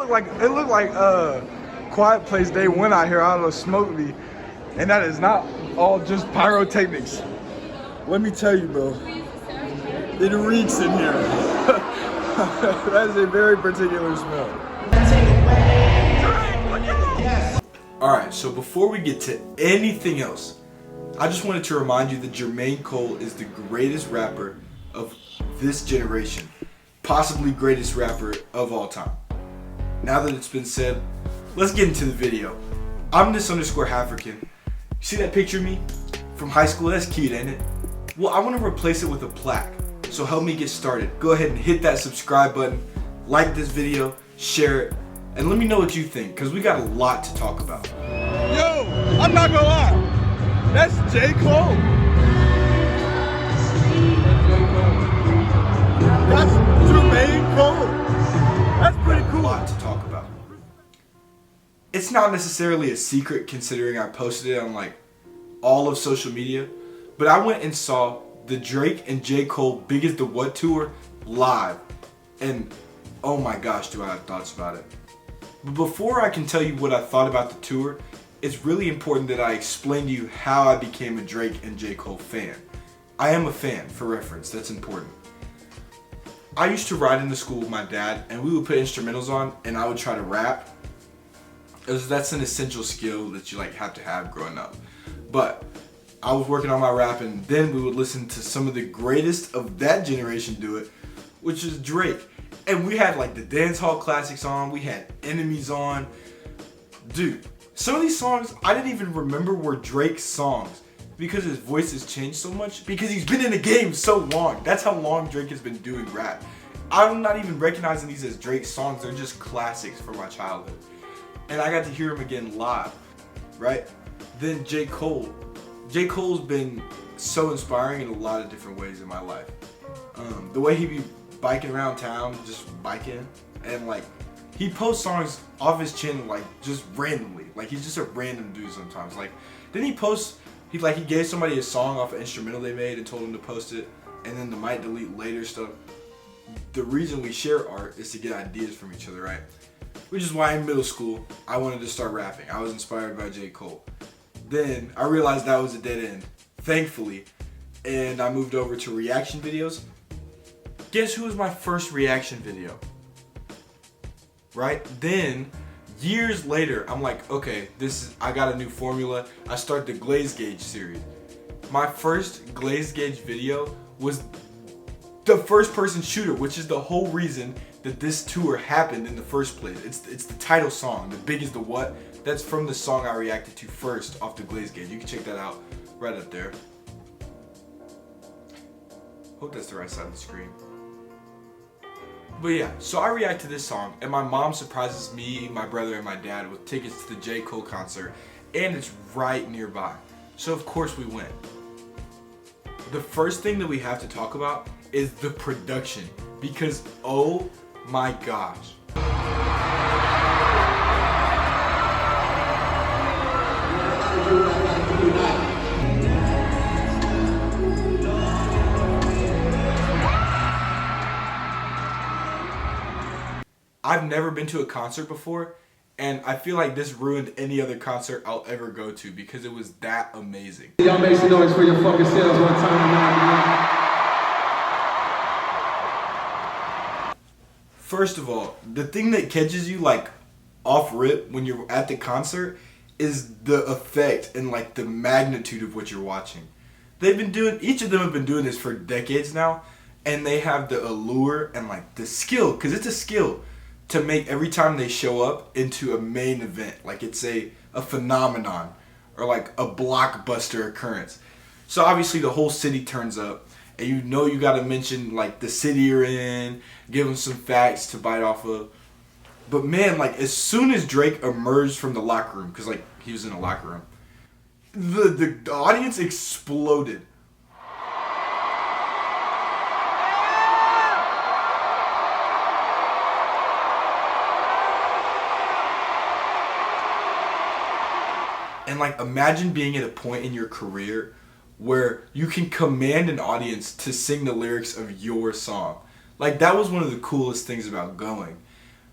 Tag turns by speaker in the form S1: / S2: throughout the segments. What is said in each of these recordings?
S1: it looked like Quiet Place Day One out here. I don't know, smoked me, and that is not all just pyrotechnics. Let me tell you, bro, it reeks in here. That is a very particular smell.
S2: Alright, so before we get to anything else, I just wanted to remind you that Jermaine Cole is the greatest rapper of this generation. Possibly greatest rapper of all time. Now that it's been said, let's get into the video. I'm this_African. See that picture of me from high school? That's cute, ain't it? Well, I want to replace it with a plaque. So help me get started. Go ahead and hit that subscribe button, like this video, share it, and let me know what you think, because we got a lot to talk about.
S1: Yo, I'm not gonna lie, that's J. Cole. That's Jermaine Cole. That's pretty cool.
S2: A lot to talk about. It's not necessarily a secret considering I posted it on like all of social media, but I went and saw the Drake and J. Cole Big Is the What tour live, and oh my gosh, do I have thoughts about it. But before I can tell you what I thought about the tour, it's really important that I explain to you how I became a Drake and J. Cole fan. I am a fan, for reference, that's important. I used to ride into school with my dad, and we would put instrumentals on, and I would try to rap. That's an essential skill that you have to have growing up. But I was working on my rap, and then we would listen to some of the greatest of that generation do it, which is Drake. And we had like the dance hall classics on, we had Enemies on. Dude, some of these songs I didn't even remember were Drake's songs because his voice has changed so much, because he's been in the game so long. That's how long Drake has been doing rap. I'm not even recognizing these as Drake's songs, they're just classics from my childhood. And I got to hear him again live, right? Then J. Cole. J. Cole's been so inspiring in a lot of different ways in my life. The way he be biking around town, just biking, and like he posts songs off his chin like just randomly. Like he's just a random dude sometimes. Like then he posts, he gave somebody a song off an instrumental they made and told them to post it, and then the might delete later stuff. The reason we share art is to get ideas from each other, right? Which is why in middle school I wanted to start rapping. I was inspired by J. Cole. Then I realized that was a dead end, thankfully, and I moved over to reaction videos. Guess who was my first reaction video? Right? Then, years later, I'm like, okay, I got a new formula. I start the Glaze Gauge series. My first Glaze Gauge video was the first person shooter, which is the whole reason that this tour happened in the first place. It's the title song, The Big Is the What. That's from the song I reacted to first off the Glaze Gauge. You can check that out right up there. Hope that's the right side of the screen. But yeah, so I react to this song, and my mom surprises me, my brother, and my dad with tickets to the J. Cole concert, and it's right nearby. So of course we went. The first thing that we have to talk about is the production, because oh my gosh. I've never been to a concert before, and I feel like this ruined any other concert I'll ever go to because it was that amazing.
S3: Y'all make some noise for your fucking selves one time tonight.
S2: First of all, the thing that catches you like off rip when you're at the concert is the effect and like the magnitude of what you're watching. Each of them have been doing this for decades now, and they have the allure and like the skill, because it's a skill, to make every time they show up into a main event, like it's a phenomenon or like a blockbuster occurrence. So obviously the whole city turns up, and you know you gotta mention like the city you're in, give them some facts to bite off of. But man, like as soon as Drake emerged from the locker room, because like he was in a locker room, the audience exploded. And like imagine being at a point in your career where you can command an audience to sing the lyrics of your song. Like that was one of the coolest things about going.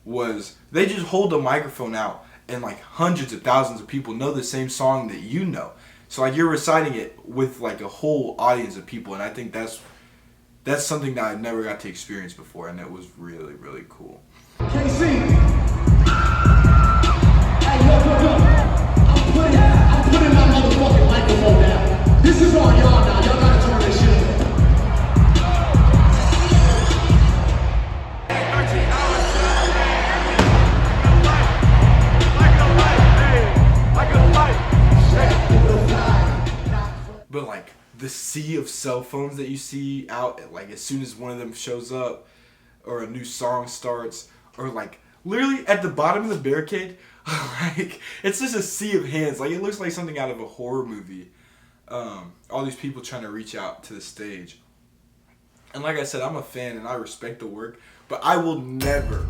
S2: was they just hold the microphone out and like hundreds of thousands of people know the same song that you know. So like you're reciting it with like a whole audience of people, and I think that's something that I never got to experience before, and it was really, really cool.
S3: KC. Hey, yo. I'm putting my motherfucking microphone down. This is on y'all now. Y'all gotta turn this shit on.
S2: But like the sea of cell phones that you see out, like as soon as one of them shows up, or a new song starts, or like literally at the bottom of the barricade, like it's just a sea of hands. Like it looks like something out of a horror movie. All these people trying to reach out to the stage. And like I said, I'm a fan and I respect the work, but I will never,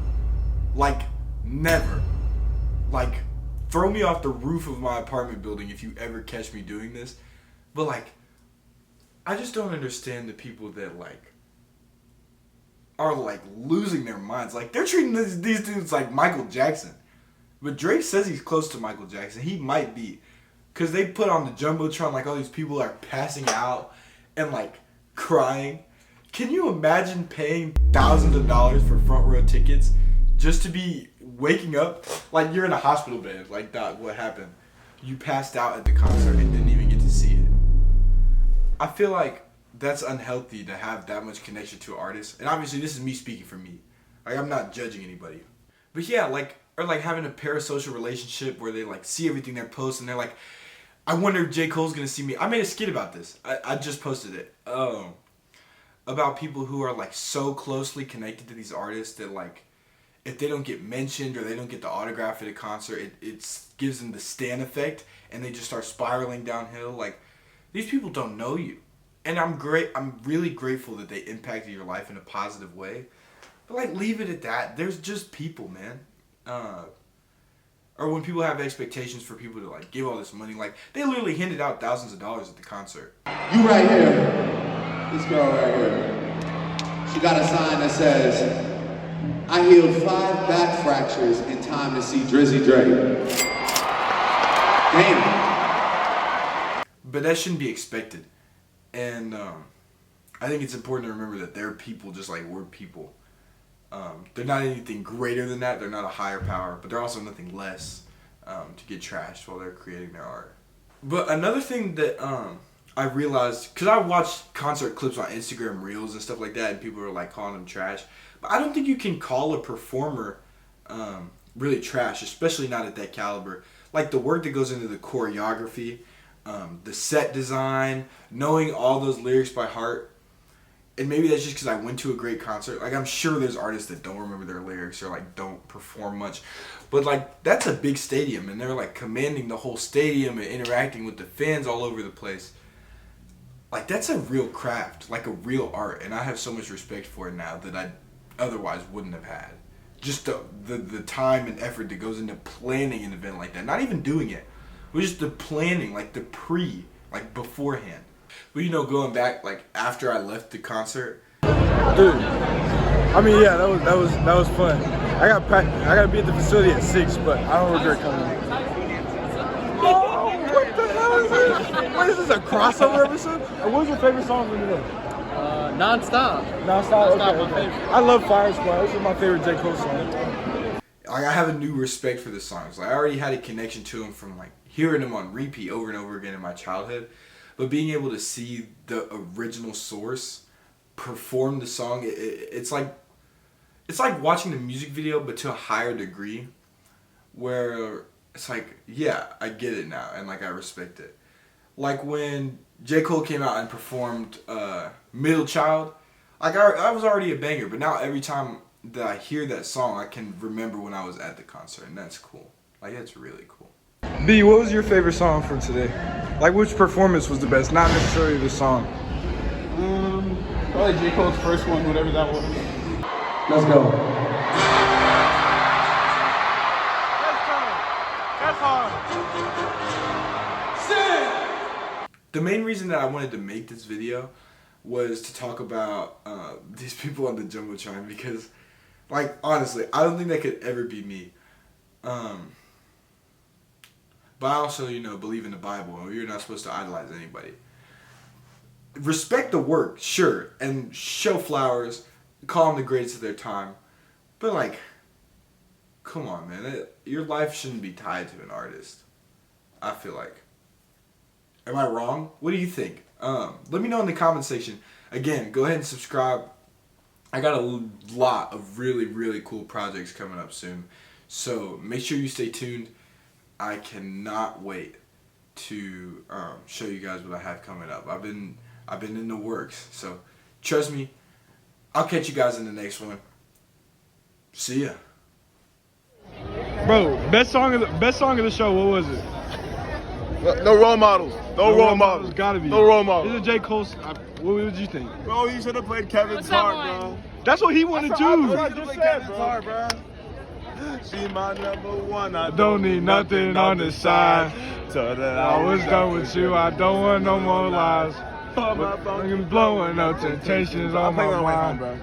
S2: throw me off the roof of my apartment building if you ever catch me doing this. But like, I just don't understand the people that like are like losing their minds. Like they're treating these dudes like Michael Jackson. But Drake says he's close to Michael Jackson. He might be. Because they put on the Jumbotron, like all these people are passing out and like crying. Can you imagine paying thousands of dollars for front row tickets just to be waking up? Like you're in a hospital bed. Like that, what happened? You passed out at the concert and didn't even get to see it. I feel like that's unhealthy to have that much connection to an artist. And obviously this is me speaking for me. Like I'm not judging anybody. But yeah, like, or like having a parasocial relationship where they like see everything they post and they're like, I wonder if J. Cole's gonna see me. I made a skit about this. I just posted it. About people who are like so closely connected to these artists that like, if they don't get mentioned or they don't get the autograph at a concert, it gives them the Stan effect and they just start spiraling downhill. Like, these people don't know you. And I'm really grateful that they impacted your life in a positive way. But like, leave it at that. There's just people, man. Or when people have expectations for people to like give all this money, like they literally handed out thousands of dollars at the concert.
S3: You right here. This girl right here. She got a sign that says, I healed 5 back fractures in time to see Drizzy Drake. Damn.
S2: But that shouldn't be expected. And I think it's important to remember that they're people just like we're people. They're not anything greater than that. They're not a higher power, but they're also nothing less to get trashed while they're creating their art. But another thing that I realized, because I watched concert clips on Instagram Reels and stuff like that, and people are like calling them trash. But I don't think you can call a performer really trash, especially not at that caliber. Like the work that goes into the choreography, the set design, knowing all those lyrics by heart. And maybe that's just because I went to a great concert. Like, I'm sure there's artists that don't remember their lyrics or, like, don't perform much. But, like, that's a big stadium. And they're, like, commanding the whole stadium and interacting with the fans all over the place. Like, that's a real craft. Like, a real art. And I have so much respect for it now that I otherwise wouldn't have had. Just the time and effort that goes into planning an event like that. Not even doing it. But just the planning, like, the beforehand. But you know, going back like after I left the concert,
S1: dude. I mean, yeah, that was fun. I gotta be at the facility at 6, but I don't regret coming. Oh, what the hell is this? What is this, a crossover episode? What was your favorite song from today?
S4: Non-stop.
S1: Non-stop. Okay. I love Fire Squad. This is my favorite J. Cole song.
S2: Like I have a new respect for the songs. Like I already had a connection to them from like hearing them on repeat over and over again in my childhood. But being able to see the original source perform the song, it's like watching the music video, but to a higher degree, where it's like, yeah, I get it now, and like I respect it. Like when J. Cole came out and performed "Middle Child," like I was already a banger, but now every time that I hear that song, I can remember when I was at the concert, and that's cool. Like that's really cool.
S1: B, what was your favorite song from today? Like, which performance was the best? Not necessarily the song.
S4: Probably J. Cole's first one, whatever that was.
S3: Let's go.
S1: That's hard.
S2: The main reason that I wanted to make this video was to talk about these people on the Jumbotron because, Like, honestly, I don't think that could ever be me. But I also, believe in the Bible, and you're not supposed to idolize anybody. Respect the work, sure, and show flowers, call them the greatest of their time. But, like, come on, man. Your life shouldn't be tied to an artist, I feel like. Am I wrong? What do you think? Let me know in the comment section. Again, go ahead and subscribe. I got a lot of really, really cool projects coming up soon. So make sure you stay tuned. I cannot wait to show you guys what I have coming up. I've been in the works. So trust me, I'll catch you guys in the next one. See ya.
S1: Bro, best song of the show. What was it?
S5: No role models. No role models.
S1: Gotta be.
S5: No role models.
S1: This is J. Cole's. What did you think?
S5: Bro, he should have played Kevin's heart, bro.
S1: That's what he wanted to.
S5: I just said, Kevin's heart, bro. She my number one. I
S1: Don't need nothing on the side.
S5: So that
S1: I was done with you. I don't want no more lies.
S5: I'm
S1: Blowing no temptations on my mind.
S5: bro.